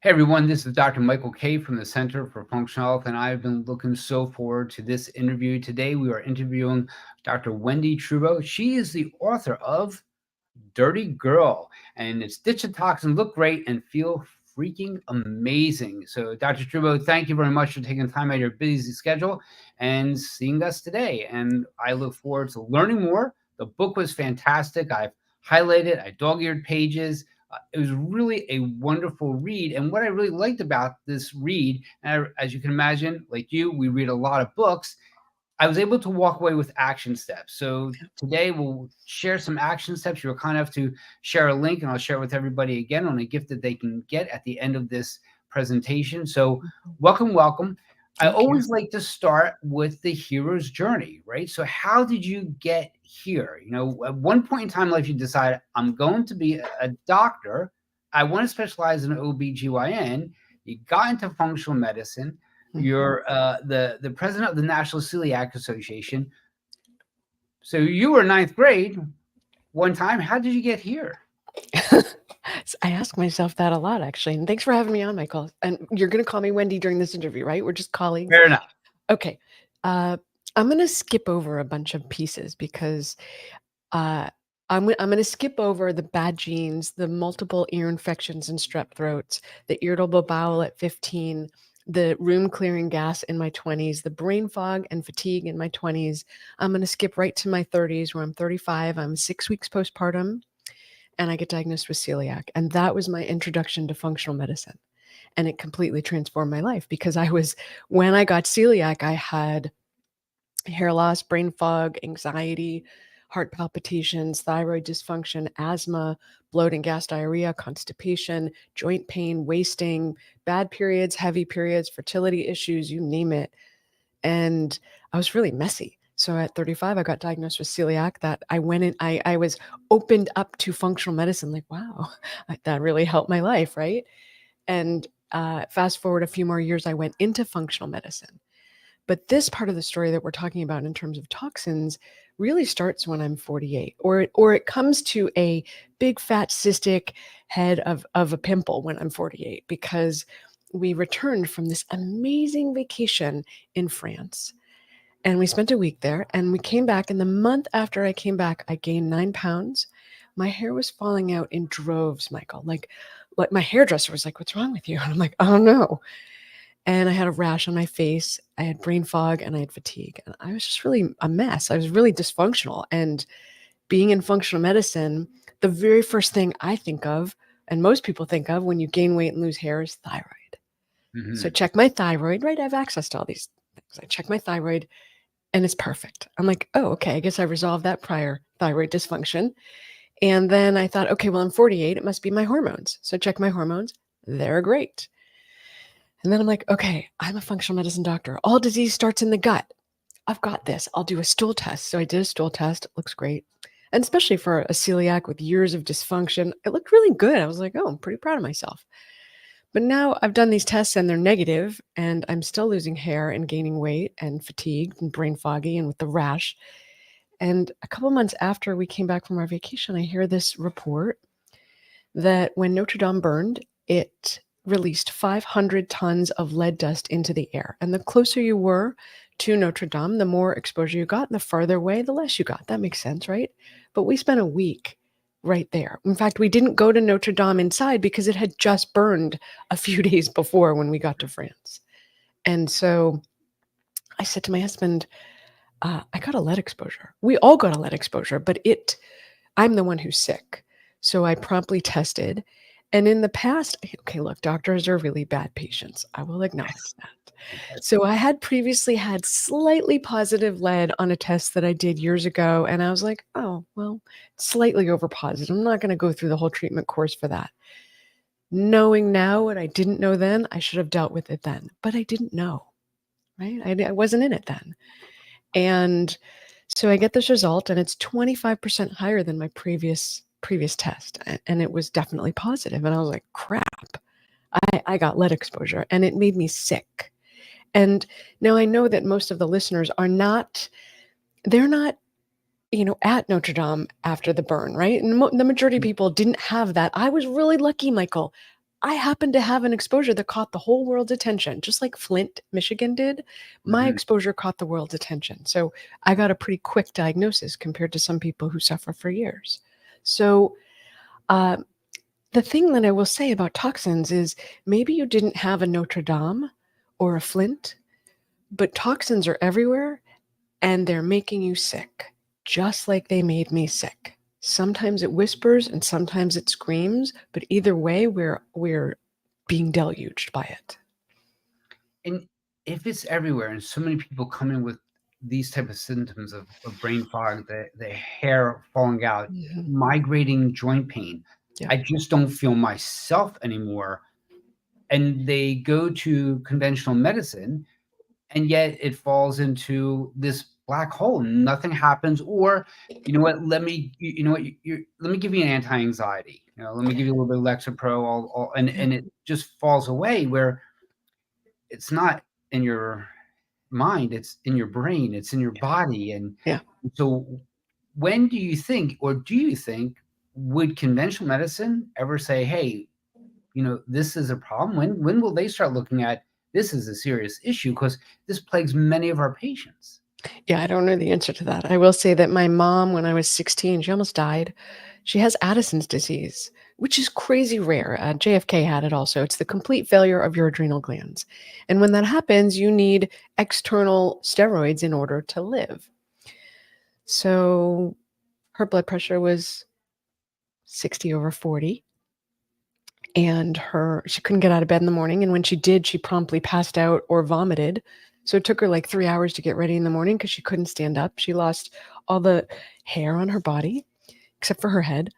Hey everyone, this is Dr. Michael Kaye from the Center for Functional Health, and I've been looking so forward to this interview. Today we are interviewing Dr. Wendie Trubow. She is the author of Dirty Girl, and it's Ditch the Toxins, Look Great, and Feel Freaking Amazing. So, Dr. Trubow, thank you very much for taking time out of your busy schedule and seeing us today. And I look forward to learning more. The book was fantastic. I've highlighted, I dog-eared pages. It was really a wonderful read. And what I really liked about this read, as you can imagine, like you, we read a lot of books. I was able to walk away with action steps. So today we'll share some action steps. You're kind enough to share a link, and I'll share it with everybody again on a gift that they can get at the end of this presentation. So welcome, welcome. I always like to start with the hero's journey, right? So how did you get here? You know, at one point in time in life, you decided, I'm going to be a doctor. I want to specialize in OBGYN. You got into functional medicine. You're the president of the National Celiac Association. So you were ninth grade one time. How did you get here? I ask myself that a lot, actually. And thanks for having me on, Michael. And you're going to call me Wendie during this interview, right? We're just colleagues. Fair enough. Okay. I'm going to skip over a bunch of pieces because I'm going to skip over the bad genes, the multiple ear infections and strep throats, the irritable bowel at 15, the room clearing gas in my 20s, the brain fog and fatigue in my 20s. I'm going to skip right to my 30s where I'm 35. I'm 6 weeks postpartum and I get diagnosed with celiac. And that was my introduction to functional medicine. And it completely transformed my life because when I got celiac, I had hair loss, brain fog, anxiety, heart palpitations, thyroid dysfunction, asthma, bloating, gas, diarrhea, constipation, joint pain, wasting, bad periods, heavy periods, fertility issues, you name it. And I was really messy. So at 35, I got diagnosed with celiac. That I went in, I was opened up to functional medicine. Like, wow, that really helped my life, right? And fast forward a few more years, I went into functional medicine. But this part of the story that we're talking about in terms of toxins really starts when I'm 48, or it comes to a big fat cystic head of a pimple when I'm 48, because we returned from this amazing vacation in France. And we spent a week there and we came back. And the month after I came back, I gained 9 pounds. My hair was falling out in droves, Michael. Like my hairdresser was like, "What's wrong with you?" And I'm like, "Oh no." And I had a rash on my face. I had brain fog and I had fatigue. And I was just really a mess. I was really dysfunctional. And being in functional medicine, the very first thing I think of, and most people think of when you gain weight and lose hair, is thyroid. So I check my thyroid, right? I have access to all these things. I check my thyroid and it's perfect. I'm like, oh, okay, I guess I resolved that prior thyroid dysfunction. And then I thought, okay, well, I'm 48. It must be my hormones. So I check my hormones. They're great. And then I'm like, okay, I'm a functional medicine doctor. All disease starts in the gut. I've got this. I'll do a stool test. So I did a stool test. It looks great. And especially for a celiac with years of dysfunction, it looked really good. I was like, oh, I'm pretty proud of myself. But now I've done these tests and they're negative, and I'm still losing hair and gaining weight and fatigued and brain foggy and with the rash. And a couple months after we came back from our vacation, I hear this report that when Notre Dame burned, it released 500 tons of lead dust into the air. And the closer you were to Notre Dame, the more exposure you got, and the farther away, the less you got. That makes sense, right? But we spent a week right there. In fact, we didn't go to Notre Dame inside because it had just burned a few days before when we got to France. And so I said to my husband, I got a lead exposure. We all got a lead exposure, but I'm the one who's sick. So I promptly tested. And in the past, okay, look, doctors are really bad patients. I will acknowledge that. So I had previously had slightly positive lead on a test that I did years ago. And I was like, oh, well, slightly over positive. I'm not going to go through the whole treatment course for that. Knowing now what I didn't know then, I should have dealt with it then. But I didn't know, right? I wasn't in it then. And so I get this result, and it's 25% higher than my previous test. And it was definitely positive. And I was like, crap, I got lead exposure, and it made me sick. And now I know that most of the listeners they're not, at Notre Dame after the burn, right? And the majority of people didn't have that. I was really lucky, Michael. I happened to have an exposure that caught the whole world's attention, just like Flint, Michigan did. My Mhm. exposure caught the world's attention. So I got a pretty quick diagnosis compared to some people who suffer for years. So, uh, the thing that I will say about toxins is maybe you didn't have a Notre Dame or a Flint, but toxins are everywhere and they're making you sick, just like they made me sick. Sometimes it whispers and sometimes it screams, but either way, we're being deluged by it. And if it's everywhere and so many people come in with these type of symptoms of brain fog, the hair falling out, Mhm. migrating joint pain, Yeah. I just don't feel myself anymore, and they go to conventional medicine, and yet it falls into this black hole. Nothing happens, or you know what? You know what? Let me give you an anti-anxiety. You know, let me give you a little bit of Lexapro, Yeah. and it just falls away. Where it's not in your mind, it's in your brain, it's in your body, and Yeah. so when do you think, or do you think, would conventional medicine ever say, "Hey, you know, this is a problem"? When will they start looking at this as a serious issue? Because this plagues many of our patients. Yeah, I don't know the answer to that. I will say that my mom, when I was 16, she almost died. She has Addison's disease, which is crazy rare. JFK had it also. It's the complete failure of your adrenal glands. And when that happens, you need external steroids in order to live. So her blood pressure was 60 over 40, and she couldn't get out of bed in the morning, and when she did, she promptly passed out or vomited. So it took her like 3 hours to get ready in the morning because she couldn't stand up. She lost all the hair on her body except for her head,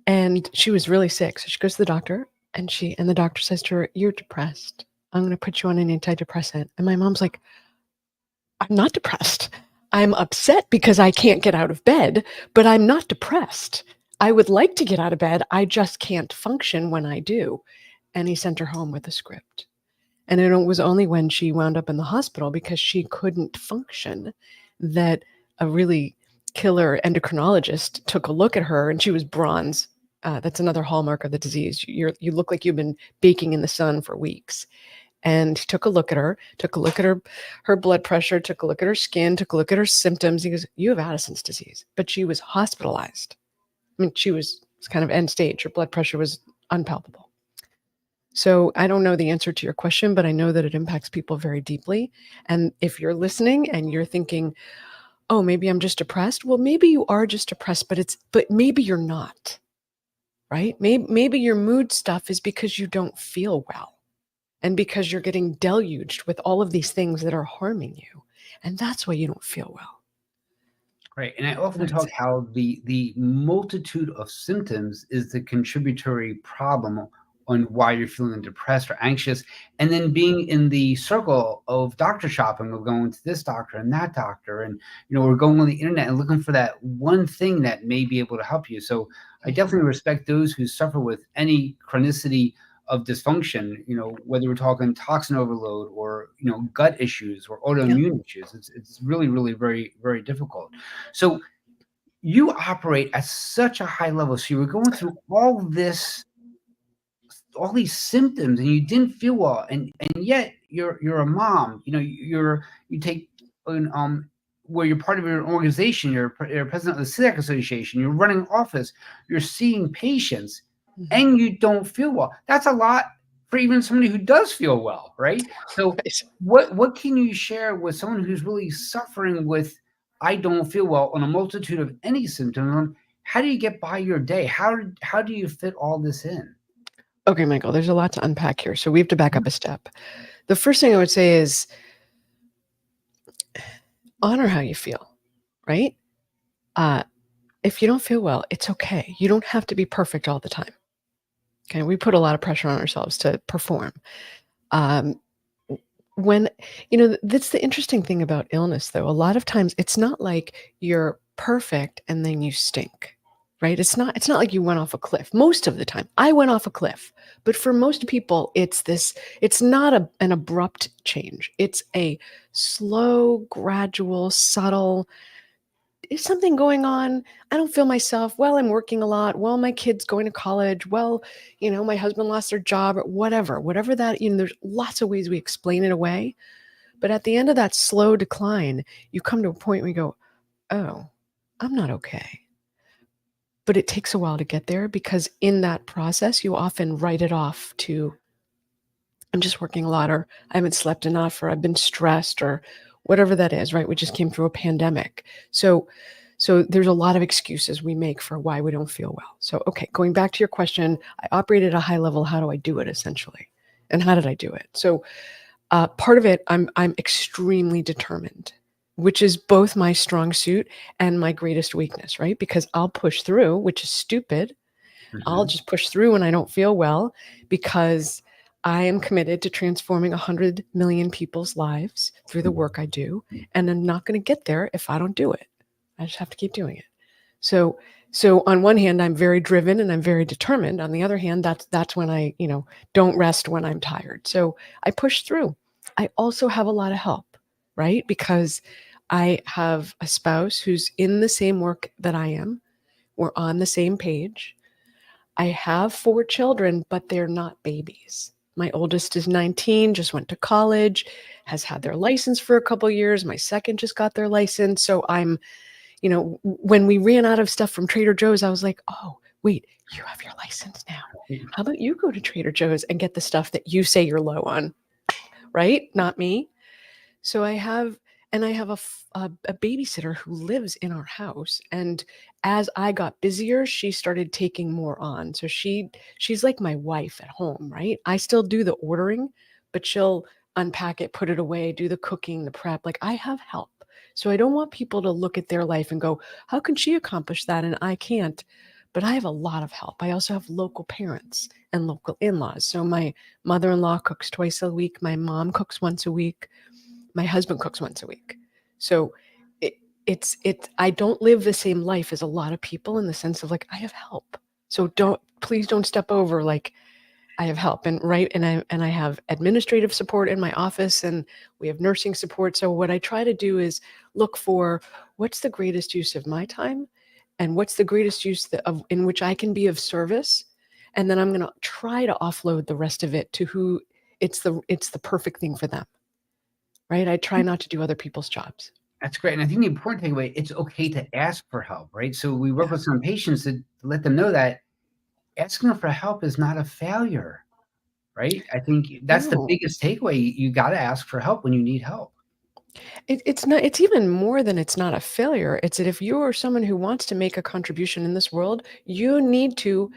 and she was really sick. So she goes to the doctor, and the doctor says to her, "You're depressed. I'm going to put you on an antidepressant." And my mom's like, "I'm not depressed. I'm upset because I can't get out of bed, but I'm not depressed. I would like to get out of bed. I just can't function when I do." And he sent her home with a script. And it was only when she wound up in the hospital because she couldn't function that a really killer endocrinologist took a look at her, and she was bronze. That's another hallmark of the disease. You look like you've been baking in the sun for weeks. And he took a look at her, took a look at her blood pressure, took a look at her skin, took a look at her symptoms. He goes, "You have Addison's disease." But she was hospitalized. I mean, she was kind of end stage. Her blood pressure was unpalpable. So I don't know the answer to your question, but I know that it impacts people very deeply. And if you're listening and you're thinking, "Oh, maybe I'm just depressed." Well, maybe you are just depressed, but maybe you're not, right? Maybe your mood stuff is because you don't feel well and because you're getting deluged with all of these things that are harming you. And that's why you don't feel well. Right, and I That's what often I would talk say. how the multitude of symptoms is the contributory problem on why you're feeling depressed or anxious, and then being in the circle of doctor shopping, of going to this doctor and that doctor, and you know, we're going on the internet and looking for that one thing that may be able to help you. So I Mhm. definitely respect those who suffer with any chronicity of dysfunction, you know, whether we're talking toxin overload or, you know, gut issues or Yeah. autoimmune issues. It's really, really very, very difficult. So you operate at such a high level. So you were going through all these symptoms, and you didn't feel well, and yet you're a mom. You know, you take an, where you're part of your organization. You're president of the celiac association. You're running office. You're seeing patients, Mhm. and you don't feel well. That's a lot for even somebody who does feel well, right? So Right. what can you share with someone who's really suffering with I don't feel well on a multitude of any symptom? How do you get by your day? How do you fit all this in? Okay, Michael, there's a lot to unpack here. So we have to back up a step. The first thing I would say is honor how you feel, right? Uh, if you don't feel well, it's okay. You don't have to be perfect all the time. Okay. We put a lot of pressure on ourselves to perform. Um, when, that's the interesting thing about illness, though. A lot of times it's not like you're perfect and then you stink, right? It's not like you went off a cliff. Most of the time, I went off a cliff. But for most people, it's not an abrupt change. It's a slow, gradual, subtle, is something going on? I don't feel myself. Well, I'm working a lot. Well, my kid's going to college. Well, my husband lost their job or whatever that, there's lots of ways we explain it away. But at the end of that slow decline, you come to a point where you go, oh, I'm not okay. But it takes a while to get there because in that process, you often write it off to, I'm just working a lot, or I haven't slept enough, or I've been stressed, or whatever that is, right? We just came through a pandemic. So there's a lot of excuses we make for why we don't feel well. So, okay, going back to your question, I operate at a high level. How do I do it essentially? And how did I do it? So part of it, I'm extremely determined, which is both my strong suit and my greatest weakness, right? Because I'll push through, which is stupid. I'll Mhm. just push through when I don't feel well because I am committed to transforming 100 million people's lives through the work I do. And I'm not going to get there if I don't do it. I just have to keep doing it. So, so on one hand, I'm very driven and I'm very determined. On the other hand, that's when I, don't rest when I'm tired. So I push through. I also have a lot of help, right? Because I have a spouse who's in the same work that I am. We're on the same page. I have 4 children, but they're not babies. My oldest is 19, just went to college, has had their license for a couple years. My second just got their license. So I'm, when we ran out of stuff from Trader Joe's, I was like, oh, wait, you have your license now. How about you go to Trader Joe's and get the stuff that you say you're low on, right? Not me. So I have a babysitter who lives in our house, and as I got busier, she started taking more on. So she's like my wife at home, right? I still do the ordering, but she'll unpack it, put it away, do the cooking, the prep. Like I have help. So I don't want people to look at their life and go, "How can she accomplish that and I can't?" But I have a lot of help. I also have local parents and local in-laws. So my mother-in-law cooks twice a week, my mom cooks once a week, my husband cooks once a week. So it, it's I don't live the same life as a lot of people in the sense of like I have help. So please don't step over like I have help and right and I have administrative support in my office and we have nursing support. So what I try to do is look for what's the greatest use of my time and what's the greatest use of in which I can be of service, and then I'm going to try to offload the rest of it to who it's the perfect thing for them. Right? I try not to do other people's jobs. That's great. And I think the important takeaway, it's okay to ask for help, right? So we work Yeah. with some patients to let them know that asking for help is not a failure, right? I think that's the No. biggest takeaway. You got to ask for help when you need help. It's not, it's even more than it's not a failure. It's that if you are someone who wants to make a contribution in this world, you need to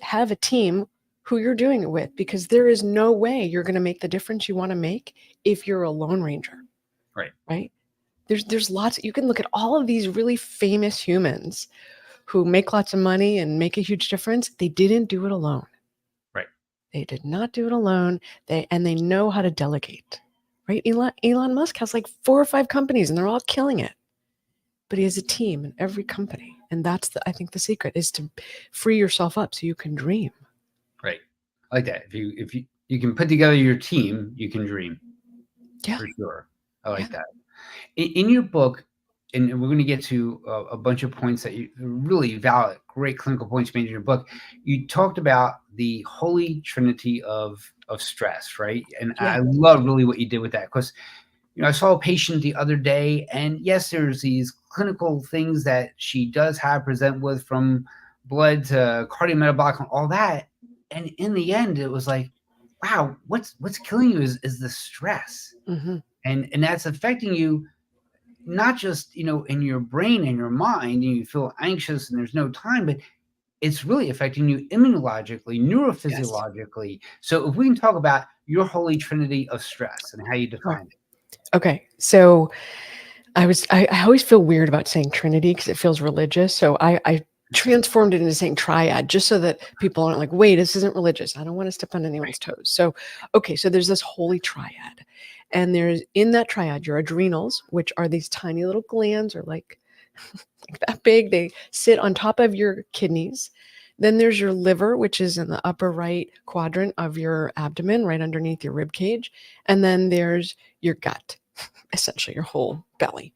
have a team who you're doing it with because there is no way you're going to make the difference you want to make if you're a lone ranger, Right. right? There's lots you can look at all of these really famous humans who make lots of money and make a huge difference. They didn't do it alone. Right. They did not do it alone. They know how to delegate. Right? Elon Musk has like 4 or 5 companies and they're all killing it. But he has a team in every company. And that's I think the secret is to free yourself up so you can dream. Right. I like that. If you can put together your team, you can dream Yeah. for sure. I Yeah. like that. In your book, and we're going to get to a bunch of points that you really valid, great clinical points made in your book. You talked about the holy trinity of stress, right? And Yeah. I love really what you did with that because I saw a patient the other day, and yes, there's these clinical things that she does have present with from blood to cardiometabolic and all that. And in the end, it was like, wow, what's killing you is the stress. Hmm. And that's affecting you not just in your brain and your mind, and you feel anxious and there's no time, but it's really affecting you immunologically, Yes. neurophysiologically. So if we can talk about your holy trinity of stress and how you Sure. define it. Okay. So I always feel weird about saying Trinity because it feels religious. So I transformed it into saying Triad just so that people aren't like, wait, this isn't religious. I don't want to step on Right. anyone's toes. So, okay, so there's this holy triad. And there's in that triad your adrenals, which are these tiny little glands or like that big. They sit on top of your kidneys. Then there's your liver, which is in the upper right quadrant of your abdomen, right underneath your rib cage. And then there's your gut, essentially your whole belly.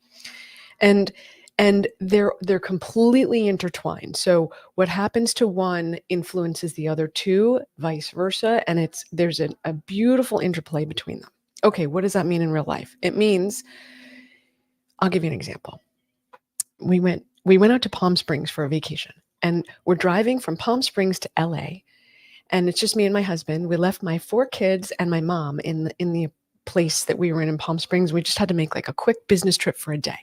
And and they're completely intertwined. So what happens to one influences the other two, vice versa, and there's a beautiful interplay between them. Okay, what does that mean in real life? It means, I'll give you an example. We went out to Palm Springs for a vacation, and we're driving from Palm Springs to LA, and it's just me and my husband. We left my 4 kids and my mom in the place that we were in Palm Springs. We just had to make like a quick business trip for a day.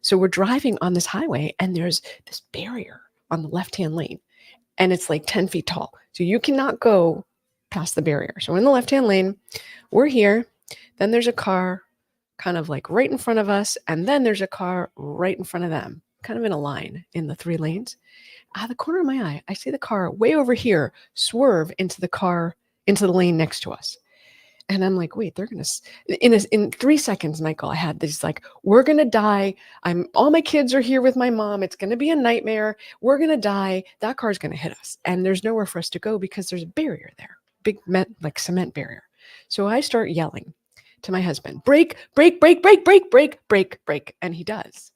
So we're driving on this highway, and there's this barrier on the left-hand lane, and it's like 10 feet tall. So you cannot go past the barrier. So we're in the left-hand lane, we're here, then there's a car kind of like right in front of us, and then there's a car right in front of them, kind of in a line in the 3 lanes. Out of the corner of my eye, I see the car way over here swerve into the lane next to us. And I'm like, wait, they're going to, in 3 seconds, Michael, I had this like, we're going to die. All my kids are here with my mom. It's going to be a nightmare. We're going to die. That car's going to hit us. And there's nowhere for us to go because there's a barrier there, big like cement barrier. So I start yelling to my husband, brake, brake, brake, brake, brake, brake, brake, brake. And he does.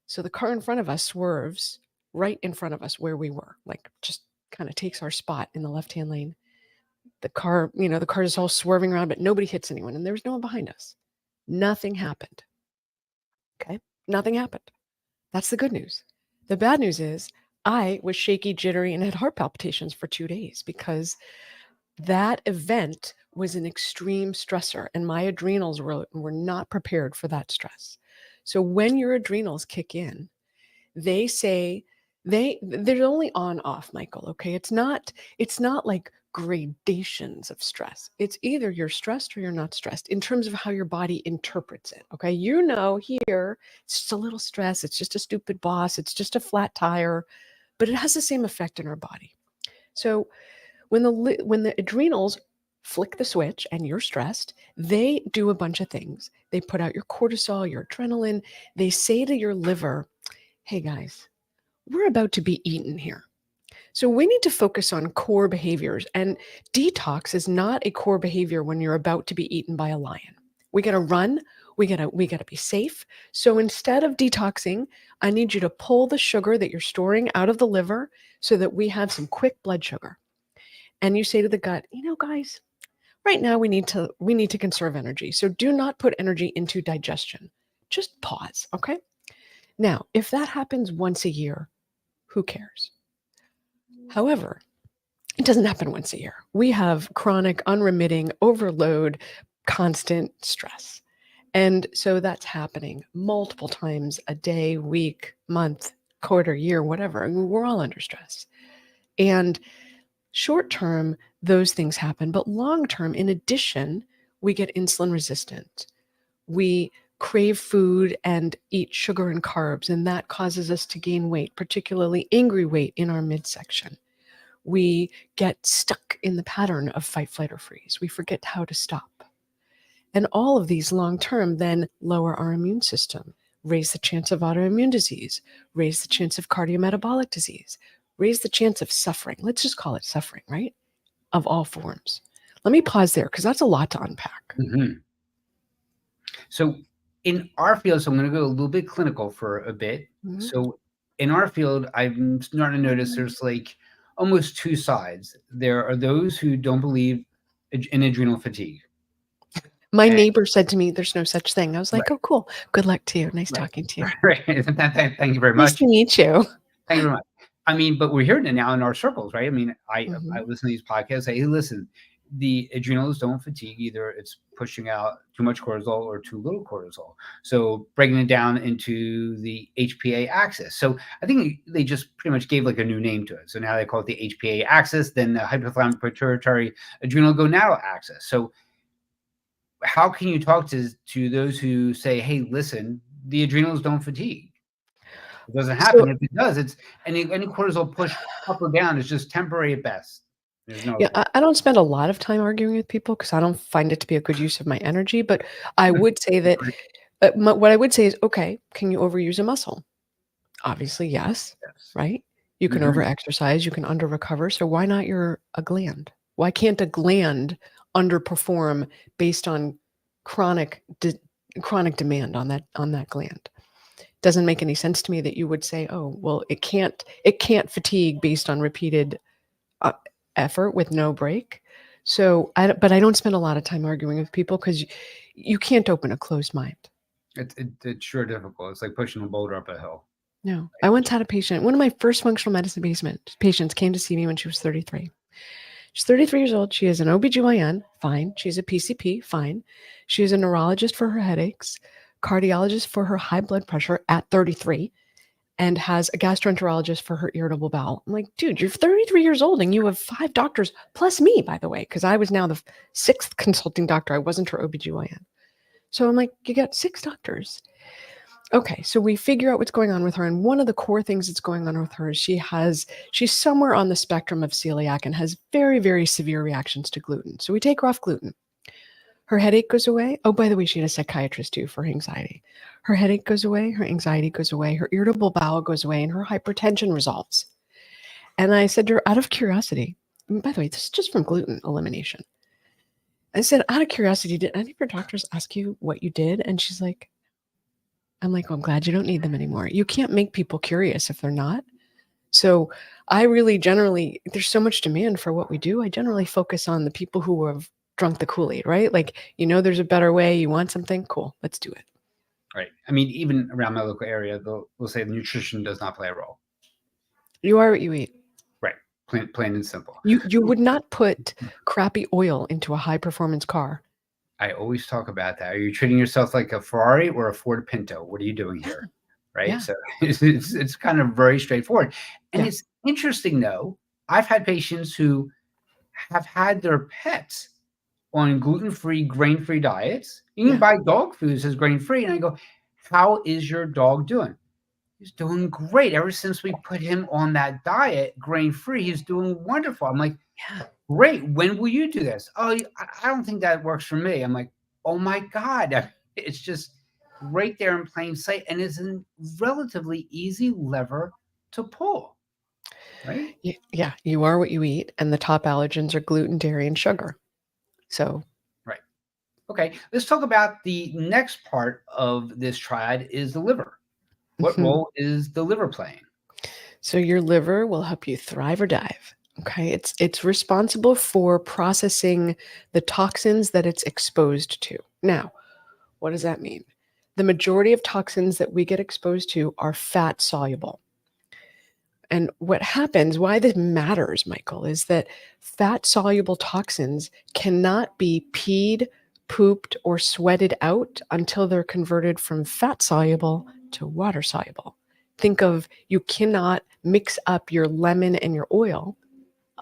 So the car in front of us swerves right in front of us where we were, like just kind of takes our spot in the left-hand lane. The car is all swerving around, but nobody hits anyone, and there was no one behind us. Nothing happened. Okay? Nothing happened. That's the good news. The bad news is I was shaky, jittery, and had heart palpitations for 2 days because that event was an extreme stressor, and my adrenals were not prepared for that stress. So when your adrenals kick in, they say they're only on off, Michael. Okay, it's not like gradations of stress. It's either you're stressed or you're not stressed in terms of how your body interprets it. Okay, here it's just a little stress, it's just a stupid boss, it's just a flat tire, but it has the same effect in our body. So when the adrenals flick the switch and you're stressed, they do a bunch of things. They put out your cortisol, your adrenaline. They say to your liver, hey guys, we're about to be eaten here. So we need to focus on core behaviors, and detox is not a core behavior when you're about to be eaten by a lion. We got to run, we got to be safe. So instead of detoxing, I need you to pull the sugar that you're storing out of the liver so that we have some quick blood sugar. And you say to the gut, guys, right now we need to conserve energy. So do not put energy into digestion. Just pause, okay? Now, if that happens once a year, who cares? However, it doesn't happen once a year. We have chronic, unremitting overload, constant stress. And so that's happening multiple times a day, week, month, quarter, year, whatever. I mean, we're all under stress. And short term, those things happen. But long term, in addition, we get insulin resistant. We crave food and eat sugar and carbs, and that causes us to gain weight, particularly angry weight in our midsection. We get stuck in the pattern of fight, flight, or freeze. We forget how to stop. And all of these long term then lower our immune system, raise the chance of autoimmune disease, raise the chance of cardiometabolic disease, raise the chance of suffering. Let's just call it suffering, right? Of all forms. Let me pause there because that's a lot to unpack. Mm-hmm. So in our field, so I'm going to go a little bit clinical for a bit. Mm-hmm. So in our field, I'm starting to notice there's like almost 2 sides. There are those who don't believe in adrenal fatigue. My And, neighbor said to me, there's no such thing. I was like, oh, cool. Good luck to you. Nice talking to you. Right. Thank you very Nice much. to meet you. Thank you very much. I mean, but we're hearing it now in our circles, right? I mean, I Mhm. listen to these podcasts. Say, hey, listen, the adrenals don't fatigue either. It's pushing out too much cortisol or too little cortisol. So breaking it down into the HPA axis. So I think they just pretty much gave like a new name to it. So now they call it the HPA axis, then the hypothalamic pituitary adrenal gonadal axis. So how can you talk to those who say, hey, listen, the adrenals don't fatigue? It doesn't happen. So, If it does, it's any cortisol push up or down is just temporary at best. There's no yeah, effect. I don't spend a lot of time arguing with people because I don't find it to be a good use of my energy. But I would say that what I would say is, okay, can you overuse a muscle? Obviously, yes, Yes. right? You can Mhm. overexercise, you can under recover. So why not a gland? Why can't a gland underperform based on chronic chronic demand on that gland? doesn't make any sense to me that you would say, oh, well, it can't fatigue based on repeated uh, effort with no break. So but I don't spend a lot of time arguing with people because you can't open a closed mind. It's sure difficult. It's like pushing a boulder up a hill. No, I once had a patient, one of my first functional medicine patients came to see me when she was 33. She's 33 years old. She is an OBGYN, fine. She's a PCP, fine. She is a neurologist for her headaches, cardiologist for her high blood pressure at 33, and has a gastroenterologist for her irritable bowel. I'm like, dude, you're 33 years old and you have 5 doctors, plus me, by the way, because I was now the 6th consulting doctor. I wasn't her OBGYN. So I'm like, you got 6 doctors. Okay, so we figure out what's going on with her, and one of the core things that's going on with her is she's somewhere on the spectrum of celiac and has very, very severe reactions to gluten. So we take her off gluten. Her headache goes away. Oh, by the way, she had a psychiatrist too for anxiety. Her headache goes away, her anxiety goes away, her irritable bowel goes away, and her hypertension resolves. And I said to her, out of curiosity, and by the way, this is just from gluten elimination. I said, out of curiosity, did any of your doctors ask you what you did? And she's like, I'm like, well, I'm glad you don't need them anymore. You can't make people curious if they're not. So I really generally, there's so much demand for what we do. I generally focus on the people who have drunk the Kool-Aid, right? Like, there's a better way. You want something? Cool. Let's do it. Right. I mean, even around my local area, they'll say nutrition does not play a role. You are what you eat. Right. Plain and simple. You would not put crappy oil into a high performance car. I always talk about that. Are you treating yourself like a Ferrari or a Ford Pinto? What are you doing here? Right. Yeah. So it's kind of very straightforward. And Yeah. it's interesting, though. I've had patients who have had their pets on gluten-free, grain-free diets. You can Yeah. buy dog food that says grain-free. And I go, how is your dog doing? He's doing great. Ever since we put him on that diet, grain-free, he's doing wonderful. I'm like, Yeah. great. When will you do this? Oh, I don't think that works for me. I'm like, oh my God. It's just right there in plain sight. And it's a relatively easy lever to pull, right? Yeah. You are what you eat. And the top allergens are gluten, dairy, and sugar. So. Right. Okay. Let's talk about the next part of this triad is the liver. What role is the liver playing? So your liver will help you thrive or dive. Okay, it's responsible for processing the toxins that it's exposed to. Now, what does that mean? The majority of toxins that we get exposed to are fat soluble. And what happens, why this matters, Michael, is that fat soluble toxins cannot be peed, pooped, or sweated out until they're converted from fat soluble to water soluble. Think of, you cannot mix up your lemon and your oil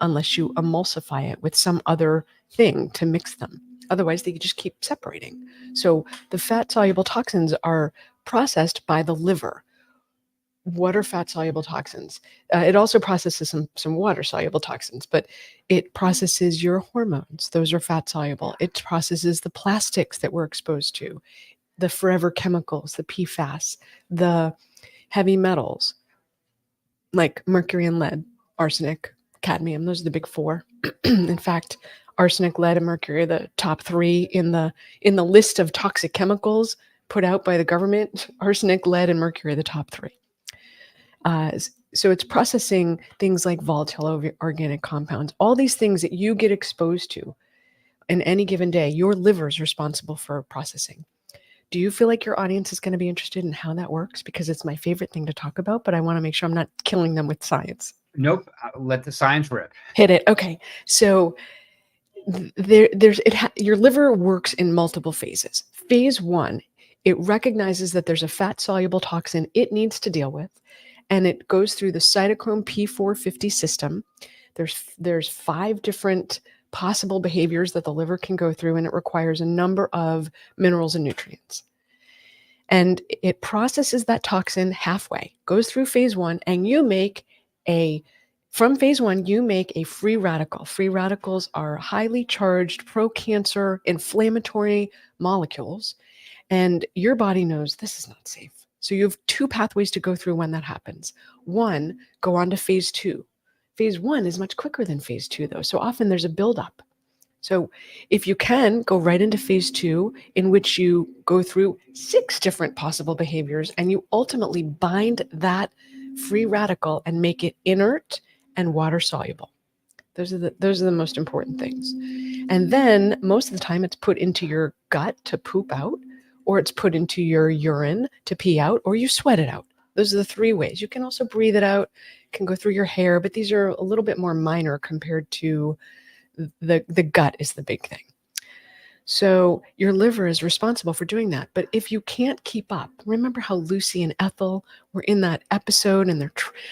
unless you emulsify it with some other thing to mix them. Otherwise, they just keep separating. So the fat soluble toxins are processed by the liver. What are fat soluble toxins? It also processes some water soluble toxins, but it processes your hormones. Those are fat soluble. It processes the plastics that we're exposed to, the forever chemicals, the PFAS, the heavy metals like mercury and lead, arsenic, cadmium. Those are the big 4. In fact, arsenic, lead, and mercury are the top 3 in the list of toxic chemicals put out by the government. Arsenic, lead, and mercury are the top 3. So it's processing things like volatile organic compounds, all these things that you get exposed to in any given day. Your liver is responsible for processing. Do you feel like your audience is going to be interested in how that works? Because it's my favorite thing to talk about, but I want to make sure I'm not killing them with science. Nope. Let the science rip. Hit it. Okay. So your liver works in multiple phases. Phase 1, it recognizes that there's a fat soluble toxin it needs to deal with, and it goes through the cytochrome P450 system. There's 5 different possible behaviors that the liver can go through, and it requires a number of minerals and nutrients. And it processes that toxin halfway, goes through phase 1, and from phase 1, you make a free radical. Free radicals are highly charged pro-cancer inflammatory molecules, and your body knows this is not safe. So you have 2 pathways to go through when that happens. 1, go on to phase 2. Phase 1 is much quicker than phase 2, though. So often there's a buildup. So if you can, go right into phase 2, in which you go through 6 different possible behaviors and you ultimately bind that free radical and make it inert and water soluble. Those are the most important things. And then most of the time it's put into your gut to poop out, or it's put into your urine to pee out, or you sweat it out. Those are the 3 ways. You can also breathe it out, can go through your hair, but these are a little bit more minor compared to the gut is the big thing. So your liver is responsible for doing that. But if you can't keep up, remember how Lucy and Ethel were in that episode, and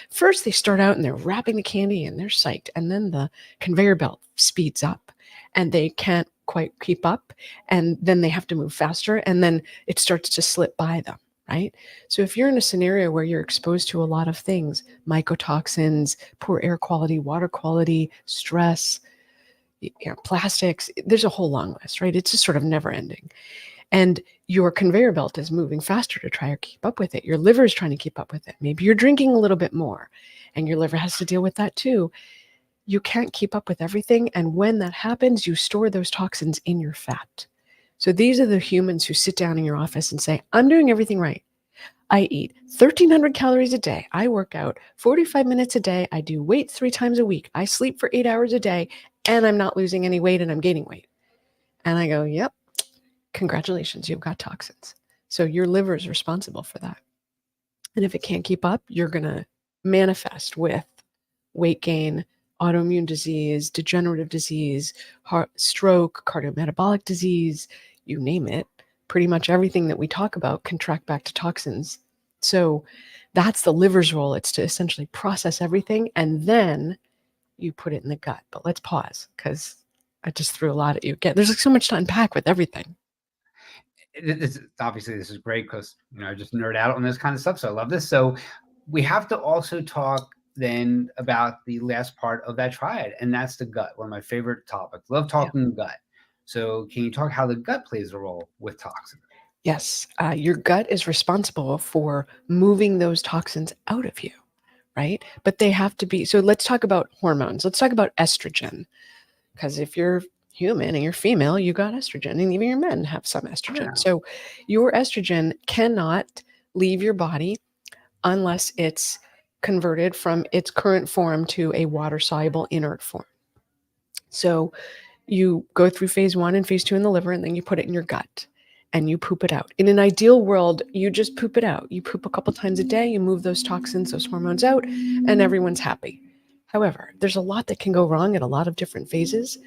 first they start out and they're wrapping the candy and they're psyched, and then the conveyor belt speeds up and they can't quite keep up, and then they have to move faster, and then it starts to slip by them. Right? So if you're in a scenario where you're exposed to a lot of things, mycotoxins, poor air quality, water quality, stress, plastics, there's a whole long list, right? It's just sort of never ending. And your conveyor belt is moving faster to try to keep up with it. Your liver is trying to keep up with it. Maybe you're drinking a little bit more and your liver has to deal with that too. You can't keep up with everything. And when that happens, you store those toxins in your fat. So these are the humans who sit down in your office and say, I'm doing everything right. I eat 1,300 calories a day. I work out 45 minutes a day. I do weights 3 times a week. I sleep for 8 hours a day, and I'm not losing any weight and I'm gaining weight. And I go, yep, congratulations, you've got toxins. So your liver is responsible for that. And if it can't keep up, you're going to manifest with weight gain, autoimmune disease, degenerative disease, heart, stroke, cardiometabolic disease, you name it. Pretty much everything that we talk about can track back to toxins. So that's the liver's role. It's to essentially process everything, and then you put it in the gut. But let's pause because I just threw a lot at you. Again, there's like so much to unpack with everything. Obviously this is great because I just nerd out on this kind of stuff, so I love this. So we have to also talk then about the last part of that triad, and that's the gut. One of my favorite topics. Love talking gut. So can you talk how the gut plays a role with toxins? Yes, your gut is responsible for moving those toxins out of you, right? But they have to be. So let's talk about hormones. Let's talk about estrogen, because if you're human and you're female, you got estrogen, and even your men have some estrogen. Yeah. So your estrogen cannot leave your body unless it's converted from its current form to a water soluble inert form. So you go through phase 1 and phase 2 in the liver, and then you put it in your gut and you poop it out. In an ideal world, you just poop it out. You poop a couple times a day, you move those toxins, those hormones out, and everyone's happy. However, there's a lot that can go wrong at a lot of different phases.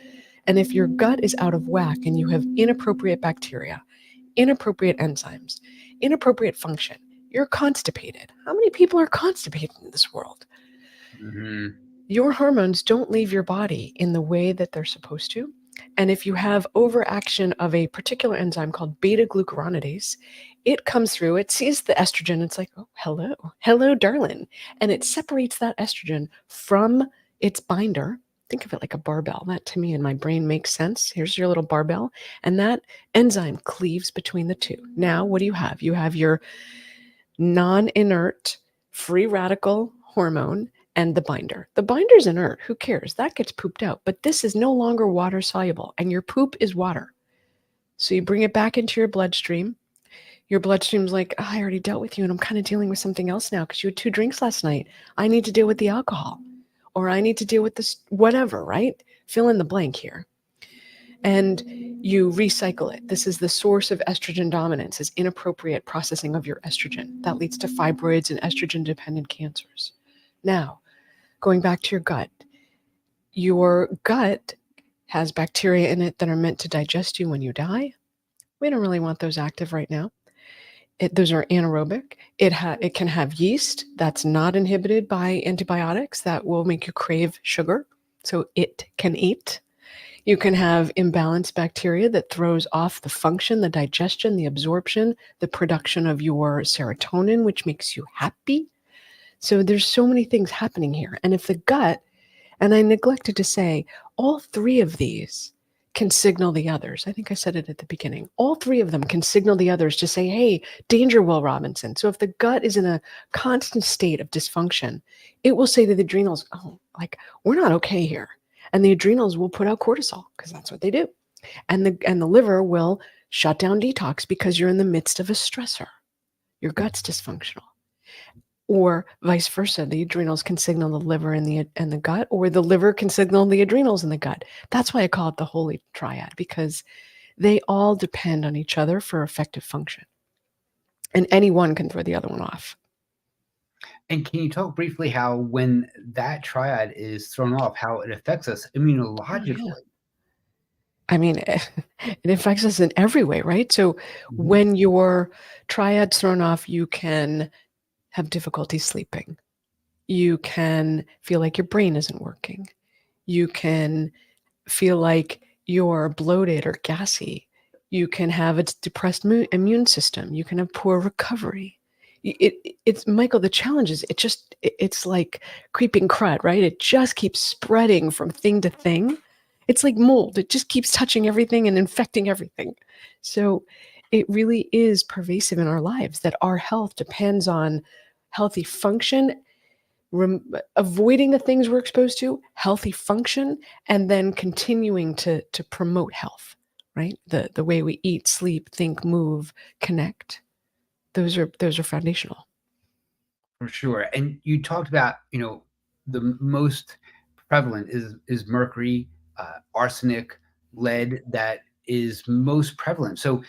And if your gut is out of whack and you have inappropriate bacteria, inappropriate enzymes, inappropriate function, you're constipated. How many people are constipated in this world? Mm-hmm. Your hormones don't leave your body in the way that they're supposed to. And if you have overaction of a particular enzyme called beta glucuronidase, it comes through, it sees the estrogen, it's like, oh, hello, darling. And it separates that estrogen from its binder. Think of it like a barbell. That to me in my brain makes sense. Here's your little barbell. And that enzyme cleaves between the two. Now, what do you have? You have your non-inert free radical hormone and the binder. The binder's inert. Who cares? That gets pooped out. But this is no longer water soluble, and your poop is water. So you bring it back into your bloodstream. Your bloodstream's like, oh, I already dealt with you, and I'm kind of dealing with something else now because you had 2 drinks last night. I need to deal with the alcohol, or I need to deal with this, whatever, right? Fill in the blank here. And you recycle it. This is the source of estrogen dominance, is inappropriate processing of your estrogen. That leads to fibroids and estrogen-dependent cancers. Now, going back to your gut has bacteria in it that are meant to digest you when you die. We don't really want those active right now. Those are anaerobic. It can have yeast that's not inhibited by antibiotics that will make you crave sugar, so it can eat. You can have imbalanced bacteria that throws off the function, the digestion, the absorption, the production of your serotonin, which makes you happy. So there's so many things happening here. And if the gut, and I neglected to say, all 3 of these can signal the others. I think I said it at the beginning. All 3 of them can signal the others to say, hey, danger, Will Robinson. So if the gut is in a constant state of dysfunction, it will say to the adrenals, oh, like, we're not okay here. And the adrenals will put out cortisol because that's what they do. And the liver will shut down detox because you're in the midst of a stressor. Your gut's dysfunctional. Or vice versa, the adrenals can signal the liver and the gut, or the liver can signal the adrenals in the gut. That's why I call it the holy triad, because they all depend on each other for effective function. And any one can throw the other one off. And can you talk briefly how when that triad is thrown off, how it affects us immunologically? Oh, yeah. I mean, it affects us in every way, right? So Mhm. when your triad's thrown off, you can have difficulty sleeping. You can feel like your brain isn't working. You can feel like you're bloated or gassy. You can have a depressed immune system. You can have poor recovery. It's Michael. The challenge is it's like creeping crud, right? It just keeps spreading from thing to thing. It's like mold. It just keeps touching everything and infecting everything. So it really is pervasive in our lives that our health depends on healthy function, avoiding the things we're exposed to, healthy function, and then continuing to promote health, right? The way we eat, sleep, think, move, connect. Those are foundational. For sure. And you talked about, the most prevalent is mercury, arsenic, lead that is most prevalent. So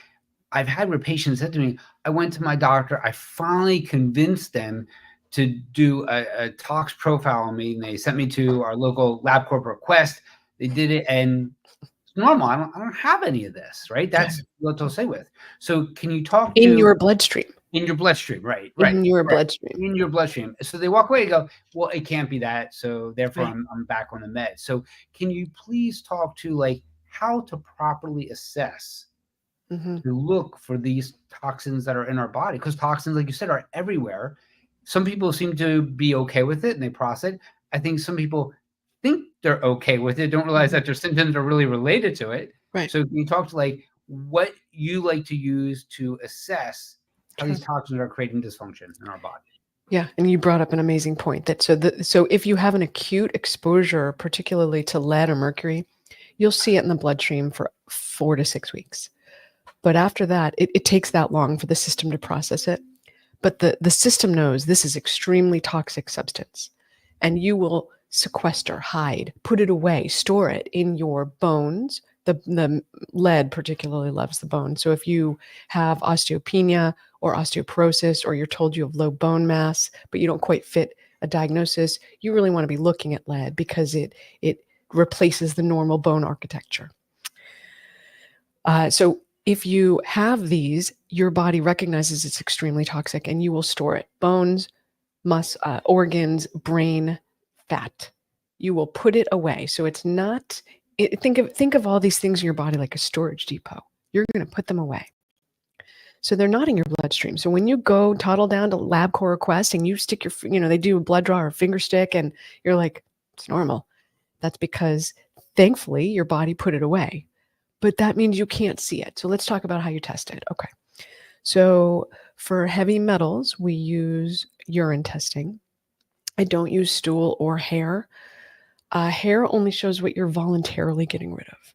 I've had where patients said to me, I went to my doctor, I finally convinced them to do a tox profile on me, and they sent me to our local LabCorp request. They did it, and it's normal. I don't have any of this, right? Yeah. That's what they'll say with. So can you talk In to your bloodstream. in your bloodstream, right, In your correct. bloodstream. In your bloodstream. So they walk away and go, "Well, it can't be that, so therefore Right. I'm back on the med." So can you please talk to, like, how to properly assess Hmm. to look for these toxins that are in our body? Because toxins, like you said, are everywhere. Some people seem to be okay with it and they process it. I think some people think they're okay with it, don't realize Hmm. that their symptoms are really related to it. Right. So can you talk to, like, what you like to use to assess how these Sure. toxins are creating dysfunction in our body? Yeah, and you brought up an amazing point that so if you have an acute exposure, particularly to lead or mercury, you'll see it in the bloodstream for 4 to 6 weeks. But after that, it takes that long for the system to process it. But the system knows this is extremely toxic substance. And you will sequester, hide, put it away, store it in your bones. The lead particularly loves the bone. So if you have osteopenia or osteoporosis, or you're told you have low bone mass, but you don't quite fit a diagnosis, you really want to be looking at lead because it replaces the normal bone architecture. So if you have these, your body recognizes it's extremely toxic and you will store it. Bones, organs, brain, fat. You will put it away. So it's not. Think of all these things in your body like a storage depot. You're going to put them away. So they're not in your bloodstream. So when you go toddle down to LabCorp request and you stick they do a blood draw or a finger stick, and you're like, it's normal. That's because thankfully your body put it away. But that means you can't see it. So let's talk about how you test it. Okay. So for heavy metals, we use urine testing. I don't use stool or hair. Hair only shows what you're voluntarily getting rid of.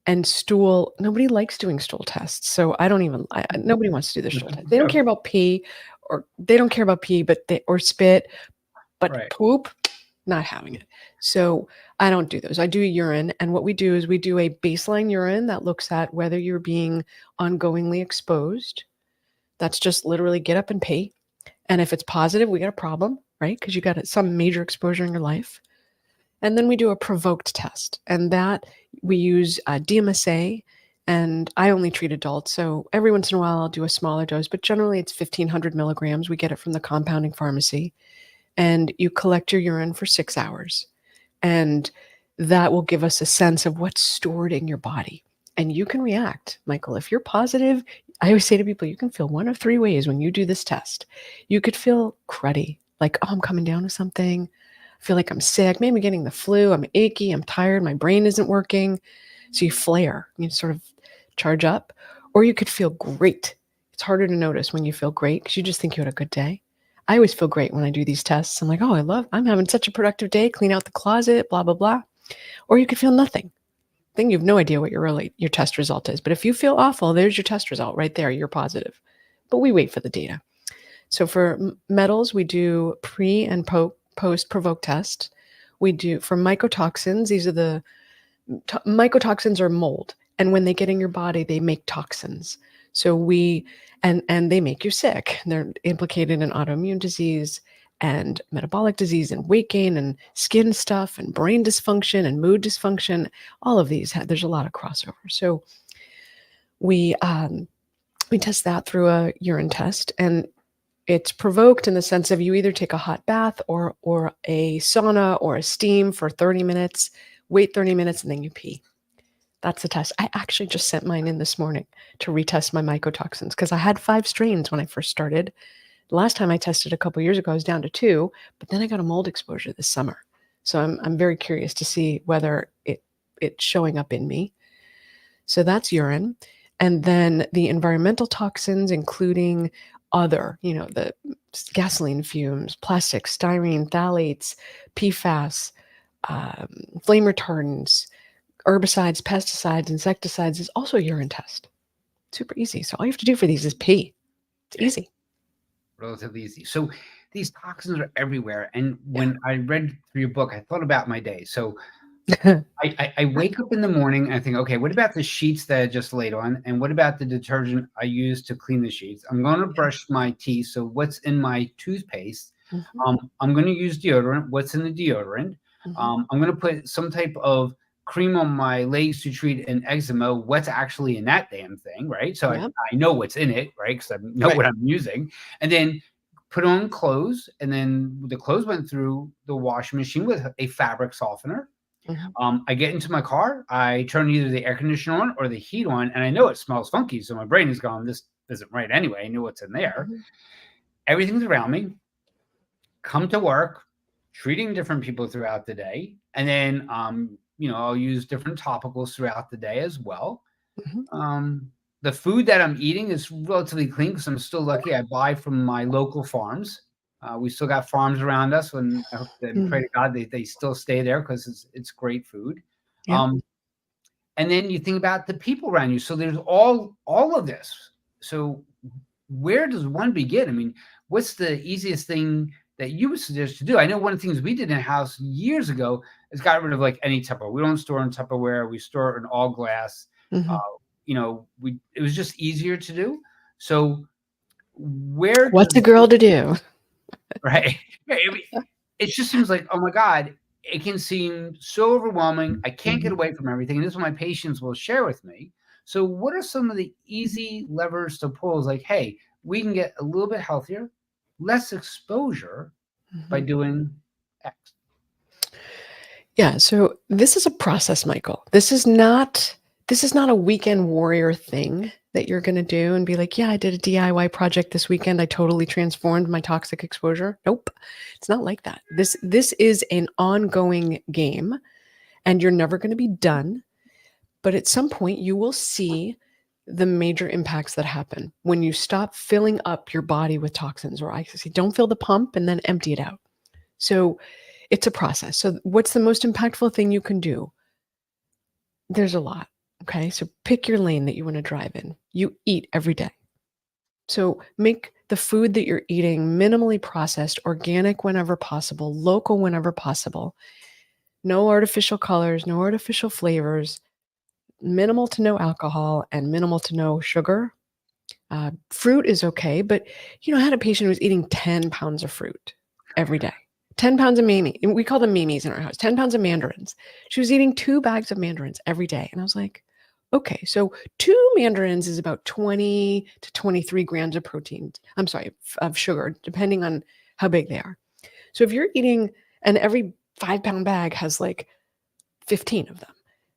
And stool, nobody likes doing stool tests. So nobody wants to do the stool test. They don't Yeah, care about pee, or they don't care about pee, or spit, but right. poop, not having it. So I don't do those. I do urine. And what we do is we do a baseline urine that looks at whether you're being ongoingly exposed. That's just literally get up and pee. And if it's positive, we got a problem, right? Because you got some major exposure in your life. And then we do a provoked test. And that we use DMSA. And I only treat adults. So every once in a while, I'll do a smaller dose, but generally it's 1,500 milligrams. We get it from the compounding pharmacy. And you collect your urine for 6 hours. And that will give us a sense of what's stored in your body. And you can react, Michael. If you're positive, I always say to people, you can feel one of three ways when you do this test. You could feel cruddy, like, oh, I'm coming down with something. I feel like I'm sick, maybe getting the flu. I'm achy. I'm tired. My brain isn't working. So you flare, you sort of charge up. Or you could feel great. It's harder to notice when you feel great because you just think you had a good day. I always feel great when I do these tests. I'm like, oh, I'm having such a productive day, clean out the closet, blah, blah, blah. Or you could feel nothing. Then you have no idea what your test result is. But if you feel awful, there's your test result right there. You're positive. But we wait for the data. So for metals, we do pre and post provoke test. We do for mycotoxins. These are the mycotoxins are mold, and when they get in your body, they make toxins. So we and they make you sick. They're implicated in autoimmune disease and metabolic disease and weight gain and skin stuff and brain dysfunction and mood dysfunction. All of these there's a lot of crossover. So we test that through a urine test, and it's provoked in the sense of you either take a hot bath or a sauna or a steam for 30 minutes, wait 30 minutes, and then you pee. That's the test. I actually just sent mine in this morning to retest my mycotoxins because I had 5 strains when I first started. The last time I tested a couple years ago, I was down to 2, but then I got a mold exposure this summer. So I'm very curious to see whether it's showing up in me. So that's urine. And then the environmental toxins, including other, the gasoline fumes, plastic, styrene, phthalates, PFAS, flame retardants, herbicides, pesticides, insecticides is also a urine test. Super easy. So all you have to do for these is pee. It's easy. Relatively easy. So these toxins are everywhere. And when I read through your book, I thought about my day. So I wake up in the morning and I think, okay, what about the sheets that I just laid on? And what about the detergent I use to clean the sheets? I'm going to brush my teeth. So what's in my toothpaste? I'm going to use deodorant. What's in the deodorant? I'm going to put some type of cream on my legs to treat an eczema. What's actually in that damn thing, right? So I know what's in it, right? Because I know what I'm using. And then put on clothes. And then the clothes went through the washing machine with a fabric softener. I get into my car, I turn either the air conditioner on or the heat on, and I know it smells funky. So my brain is going, this isn't right anyway. I know what's in there. Everything's around me. Come to work, treating different people throughout the day. And then, I'll use different topicals throughout the day as well. The food that I'm eating is relatively clean because I'm still lucky. I buy from my local farms. We still got farms around us, and I hope and pray to God they still stay there because it's great food. And then you think about the people around you. So there's all of this. So where does one begin? I mean, what's the easiest thing that you would suggest to do? I know one of the things we did in the house years ago is got rid of like any Tupperware. We don't store in Tupperware. We store in all glass. It was just easier to do. So what's a girl to do? Right. It just seems like, oh my God, it can seem so overwhelming. I can't get away from everything. And this is what my patients will share with me. So what are some of the easy levers to pull? Is like, hey, we can get a little bit healthier, less exposure by doing X. Yeah. So this is a process, Michael. This is not a weekend warrior thing that you're going to do and be like, yeah, I did a DIY project this weekend. I totally transformed my toxic exposure. Nope. It's not like that. This is an ongoing game and you're never going to be done. But at some point you will see the major impacts that happen when you stop filling up your body with toxins, or I say, don't fill the pump and then empty it out. So it's a process. So what's the most impactful thing you can do? There's a lot. Okay, so pick your lane that you want to drive in. You eat every day. So make the food that you're eating minimally processed, organic whenever possible, local whenever possible. No artificial colors, no artificial flavors, minimal to no alcohol, and minimal to no sugar. Fruit is okay, but I had a patient who was eating 10 pounds of fruit every day. 10 pounds of Mamie. We call them Mamies in our house. 10 pounds of mandarins. She was eating 2 bags of mandarins every day. And I was like, okay, so 2 mandarins is about 20 to 23 grams of protein. I'm sorry, of sugar, depending on how big they are. So if you're eating, and every 5-pound bag has like 15 of them.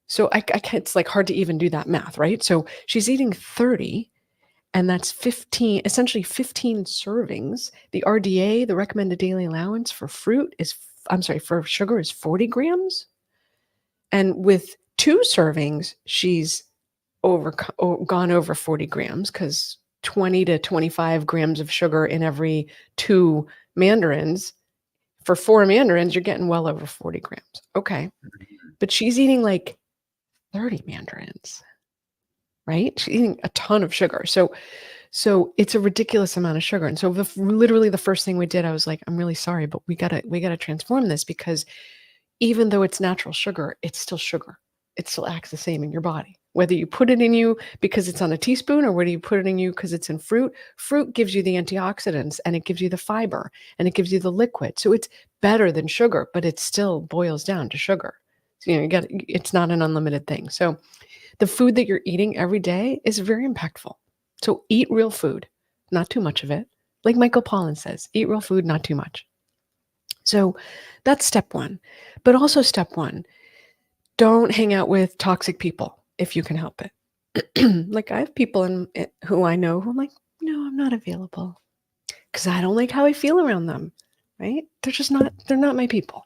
So I can't, it's like hard to even do that math, right? So she's eating 30, and that's 15, essentially 15 servings. The RDA, the recommended daily allowance for for sugar is 40 grams. And with 2 servings, she's gone over 40 grams because 20 to 25 grams of sugar in every 2 mandarins. For 4 mandarins, you're getting well over 40 grams. Okay. but she's eating like 30 mandarins, right? She's eating a ton of sugar. So it's a ridiculous amount of sugar. And so literally the first thing we did, I was like, I'm really sorry, but we gotta transform this, because even though it's natural sugar, it's still sugar. It still acts the same in your body. Whether you put it in you because it's on a teaspoon, or whether you put it in you because it's in fruit, fruit gives you the antioxidants, and it gives you the fiber, and it gives you the liquid. So it's better than sugar, but it still boils down to sugar. So, it's not an unlimited thing. So the food that you're eating every day is very impactful. So eat real food, not too much of it. Like Michael Pollan says, eat real food, not too much. So that's step one. But also step one, don't hang out with toxic people if you can help it. Like I have people who I know who I'm like, no, I'm not available because I don't like how I feel around them, right? They're not my people.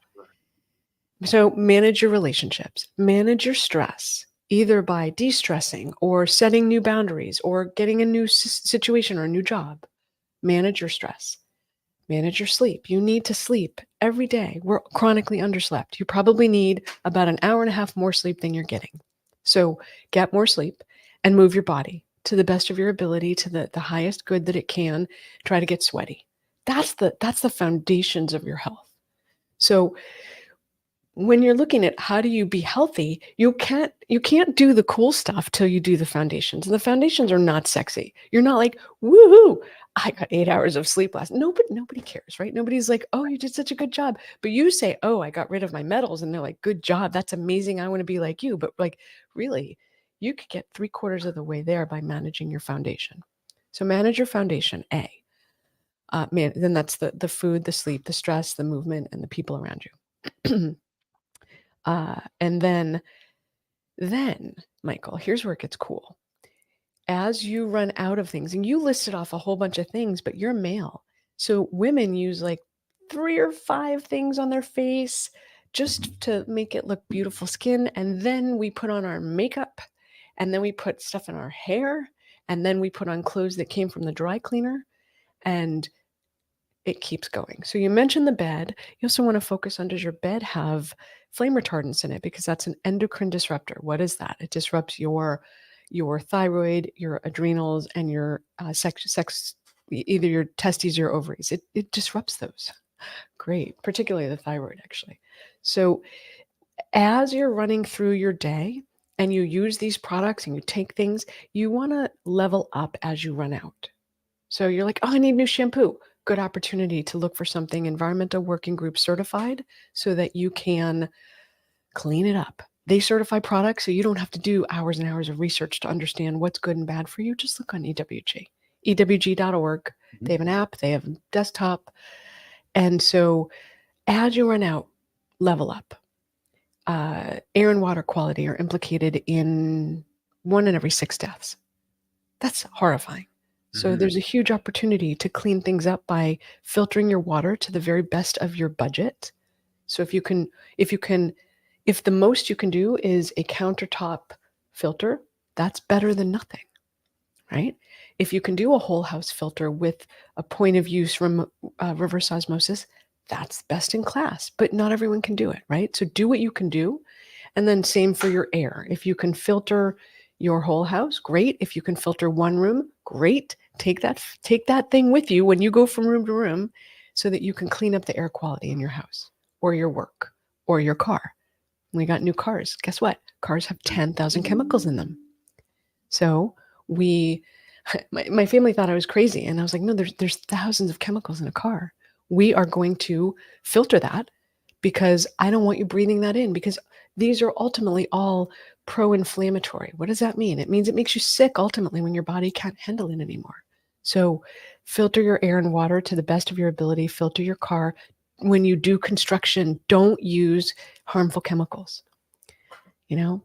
So manage your relationships, manage your stress, either by de-stressing or setting new boundaries or getting a new situation or a new job. Manage your stress. Manage your sleep. You need to sleep every day. We're chronically underslept. You probably need about an hour and a half more sleep than you're getting. So get more sleep and move your body to the best of your ability, to the highest good that it can. Try to get sweaty. That's the foundations of your health. So when you're looking at how do you be healthy, you can't do the cool stuff till you do the foundations. And the foundations are not sexy. You're not like, woohoo, I got 8 hours of sleep last. Nobody cares, right? Nobody's like, oh, you did such a good job. But you say, oh, I got rid of my metals, and they're like, good job. That's amazing. I want to be like you. But like, really, you could get 3/4 of the way there by managing your foundation. So manage your foundation, A. Then that's the food, the sleep, the stress, the movement, and the people around you. And then, Michael, here's where it gets cool. As you run out of things, and you listed off a whole bunch of things, but you're male. So women use like 3 or 5 things on their face just to make it look beautiful skin. And then we put on our makeup, and then we put stuff in our hair, and then we put on clothes that came from the dry cleaner, and it keeps going. So you mentioned the bed. You also want to focus on, does your bed have flame retardants in it? Because that's an endocrine disruptor. What is that? It disrupts your thyroid, your adrenals, and your sex, either your testes or your ovaries. It disrupts those. Great, particularly the thyroid, actually. So as you're running through your day and you use these products and you take things, you want to level up as you run out. So you're like, oh, I need new shampoo. Good opportunity to look for something environmental working group certified so that you can clean it up. They certify products so you don't have to do hours and hours of research to understand what's good and bad for you. Just look on EWG, ewg.org. Mm-hmm. They have an app, they have a desktop. And so as you run out, level up. Air and water quality are implicated in 1 in every 6 deaths. That's horrifying. So there's a huge opportunity to clean things up by filtering your water to the very best of your budget. So if the most you can do is a countertop filter, that's better than nothing, right? If you can do a whole house filter with a point of use reverse osmosis, that's best in class, but not everyone can do it, right? So do what you can do. And then same for your air. If you can filter your whole house, great. If you can filter one room, great. Take that thing with you when you go from room to room so that you can clean up the air quality in your house or your work or your car. We got new cars. Guess what? Cars have 10,000 chemicals in them. So my family thought I was crazy. And I was like, no, there's thousands of chemicals in a car. We are going to filter that because I don't want you breathing that in, because these are ultimately all pro-inflammatory. What does that mean? It means it makes you sick ultimately when your body can't handle it anymore. So filter your air and water to the best of your ability. Filter your car. When you do construction, don't use harmful chemicals.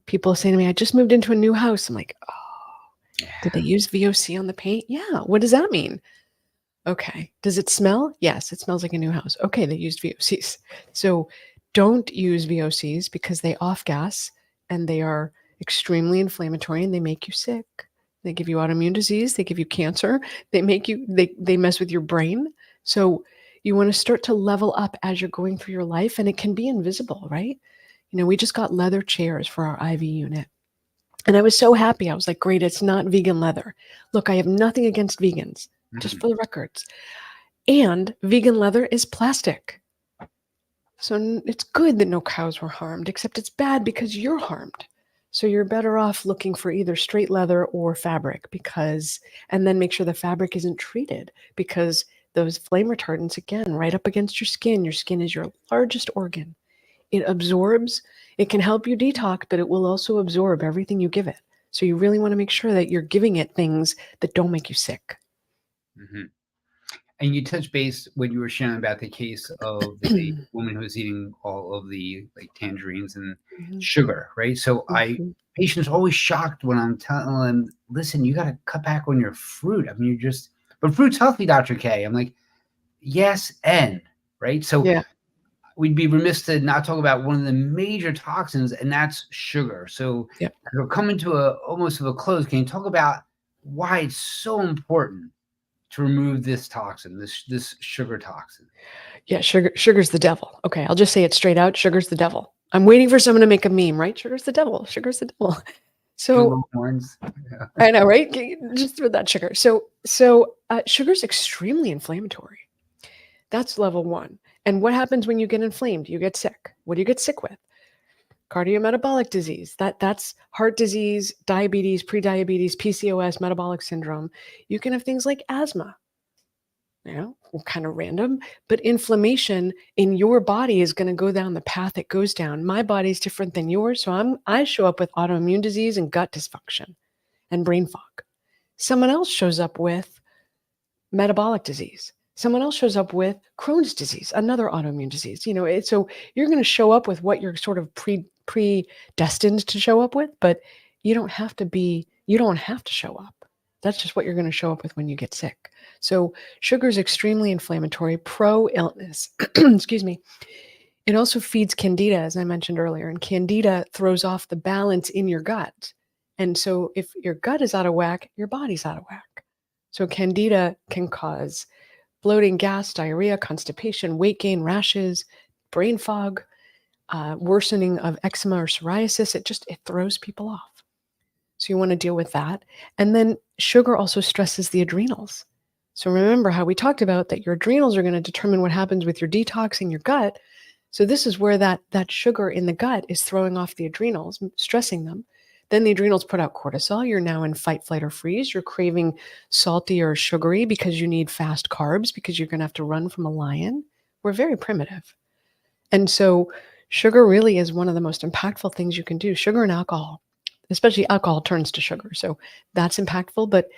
People say to me, I just moved into a new house. I'm like, oh, did they use VOC on the paint? Yeah. What does that mean? Okay. Does it smell? Yes, it smells like a new house. Okay, they used VOCs. So don't use VOCs because they off gas and they are extremely inflammatory and they make you sick. They give you autoimmune disease, they give you cancer, they mess with your brain. So you want to start to level up as you're going through your life, and it can be invisible, right? We just got leather chairs for our IV unit. And I was so happy. I was like, great, it's not vegan leather. Look, I have nothing against vegans, just for the records. And vegan leather is plastic. So it's good that no cows were harmed, except it's bad because you're harmed. So you're better off looking for either straight leather or fabric and then make sure the fabric isn't treated, because those flame retardants, again, right up against your skin. Your skin is your largest organ. It absorbs, it can help you detox, but it will also absorb everything you give it. So you really want to make sure that you're giving it things that don't make you sick. Mm-hmm. And you touched base when you were sharing about the case of the woman who was eating all of the tangerines and sugar, right? So patients are always shocked when I'm telling them, listen, you got to cut back on your fruit. I mean, but fruit's healthy, Dr. Kaye. I'm like, yes, right? So we'd be remiss to not talk about one of the major toxins, and that's sugar. So we're coming to almost of a close. Can you talk about why it's so important to remove this toxin, this sugar toxin? Yeah, sugar's the devil. Okay, I'll just say it straight out. Sugar's the devil. I'm waiting for someone to make a meme, right? Sugar's the devil. Sugar's the devil. So I know, right? Just throw that sugar. So sugar's extremely inflammatory. That's level one. And what happens when you get inflamed? You get sick. What do you get sick with? Cardiometabolic disease. That's heart disease, diabetes, prediabetes, PCOS, metabolic syndrome. You can have things like asthma. Kind of random, but inflammation in your body is going to go down the path it goes down. My body's different than yours, so I show up with autoimmune disease and gut dysfunction and brain fog. Someone else shows up with metabolic disease. Someone else shows up with Crohn's disease, another autoimmune disease. So you're going to show up with what you're sort of predestined to show up with, but you don't have to show up. That's just what you're going to show up with when you get sick. So sugar is extremely inflammatory, pro-illness. Excuse me. It also feeds candida, as I mentioned earlier, and candida throws off the balance in your gut. And so if your gut is out of whack, your body's out of whack. So candida can cause bloating, gas, diarrhea, constipation, weight gain, rashes, brain fog, worsening of eczema or psoriasis. It throws people off. So you want to deal with that. And then sugar also stresses the adrenals. So remember how we talked about that your adrenals are going to determine what happens with your detox in your gut. So this is where that sugar in the gut is throwing off the adrenals, stressing them. Then the adrenals put out cortisol. You're now in fight, flight, or freeze. You're craving salty or sugary because you need fast carbs because you're going to have to run from a lion. We're very primitive. And so sugar really is one of the most impactful things you can do. Sugar and alcohol. Especially alcohol turns to sugar. So that's impactful, but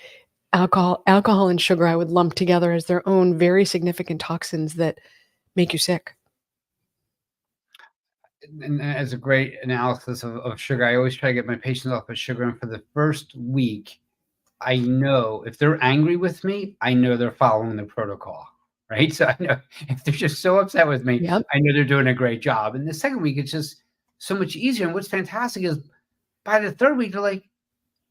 alcohol and sugar I would lump together as their own very significant toxins that make you sick. And as a great analysis of sugar, I always try to get my patients off of sugar. And for the first week, I know if they're angry with me, I know they're following the protocol, right? So I know if they're just so upset with me, I know they're doing a great job. And the second week, it's just so much easier. And what's fantastic is by the third week, they're like,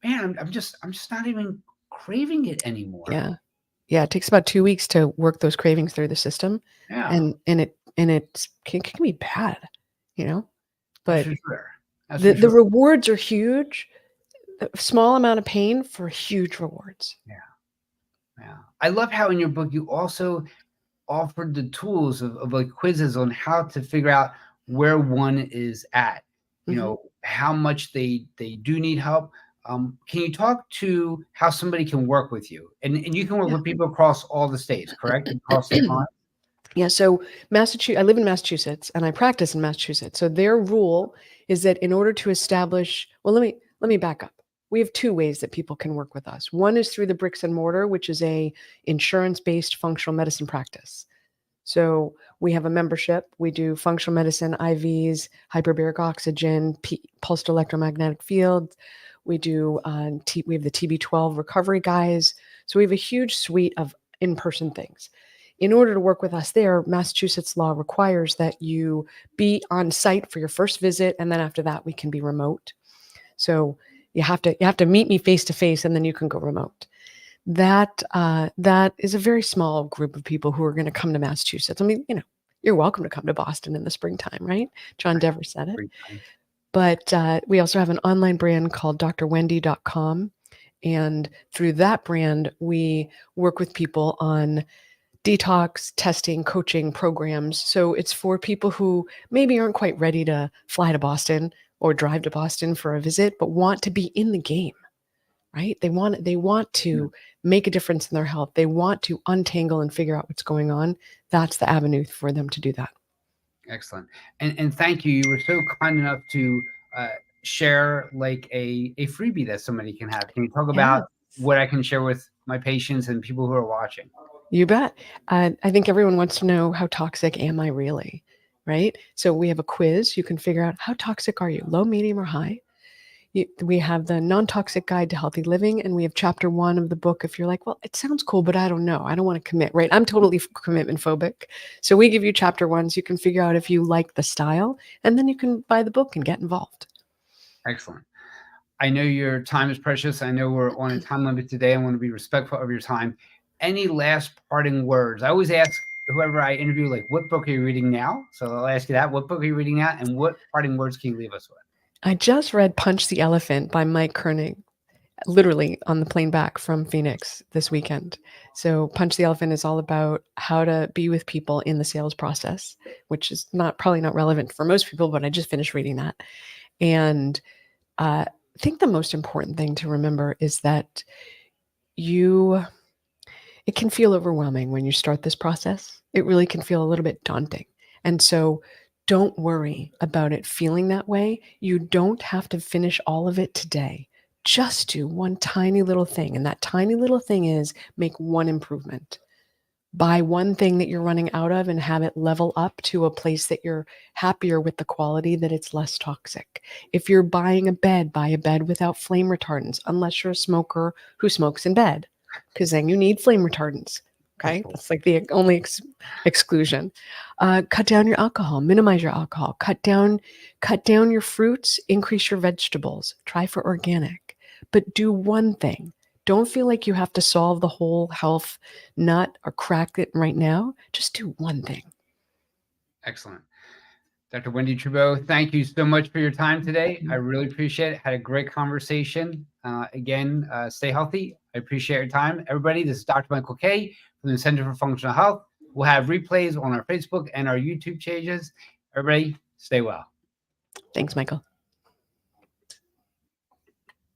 man, I'm just not even craving it anymore. Yeah. It takes about 2 weeks to work those cravings through the system. Yeah. And it can be bad, but the rewards are huge. A small amount of pain for huge rewards. Yeah. I love how in your book, you also offered the tools of like quizzes on how to figure out where one is at, how much they do need help. Can you talk to how somebody can work with you? And you can work with people across all the states, correct? Across the pond? Yeah. So I live in Massachusetts and I practice in Massachusetts. So their rule is that in order to establish, let me back up. We have two ways that people can work with us. One is through the bricks and mortar, which is a insurance-based functional medicine practice. So we have a membership. We do functional medicine, IVs, hyperbaric oxygen, pulsed electromagnetic fields. We do we have the TB12 recovery guys. So we have a huge suite of in-person things. In order to work with us there, Massachusetts law requires that you be on site for your first visit, and then after that, we can be remote. So you have to meet me face to face, and then you can go remote. That is a very small group of people who are going to come to Massachusetts. I mean, you're welcome to come to Boston in the springtime, right? John Dever said it. Great time. But we also have an online brand called drwendie.com. And through that brand, we work with people on detox, testing, coaching programs. So it's for people who maybe aren't quite ready to fly to Boston or drive to Boston for a visit, but want to be in the game, right? They want to make a difference in their health. They want to untangle and figure out what's going on. That's the avenue for them to do that. Excellent. And thank you. You were so kind enough to share like a freebie that somebody can have. Can you talk about what I can share with my patients and people who are watching? You bet. I think everyone wants to know, how toxic am I really, right? So we have a quiz. You can figure out, how toxic are you, low, medium, or high? We have the non-toxic guide to healthy living, and we have chapter 1 of the book. If you're like, well, it sounds cool, but I don't know, I don't want to commit, right? I'm totally commitment phobic. So we give you chapter 1 so you can figure out if you like the style, and then you can buy the book and get involved. Excellent. I know your time is precious. I know we're on a time limit today. I want to be respectful of your time. Any last parting words? I always ask whoever I interview, like, what book are you reading now? So I'll ask you that. What book are you reading now? And what parting words can you leave us with? I just read Punch the Elephant by Mike Koenig, literally on the plane back from Phoenix this weekend. So Punch the Elephant is all about how to be with people in the sales process, which is probably not relevant for most people, but I just finished reading that. And I think the most important thing to remember is that it can feel overwhelming when you start this process. It really can feel a little bit daunting. And so don't worry about it feeling that way. You don't have to finish all of it today. Just do one tiny little thing. And that tiny little thing is make one improvement. Buy one thing that you're running out of and have it level up to a place that you're happier with the quality, that it's less toxic. If you're buying a bed, buy a bed without flame retardants, unless you're a smoker who smokes in bed, because then you need flame retardants. Okay, that's like the only exclusion. Cut down your alcohol, minimize your alcohol, cut down your fruits, increase your vegetables, try for organic, but do one thing. Don't feel like you have to solve the whole health nut or crack it right now. Just do one thing. Excellent. Dr. Wendie Trubow, thank you so much for your time today. I really appreciate it. Had a great conversation. Again, stay healthy. I appreciate your time. Everybody, this is Dr. Michael Kaye from the Center for Functional Health. We'll have replays on our Facebook and our YouTube pages. Everybody, stay well. Thanks, Michael.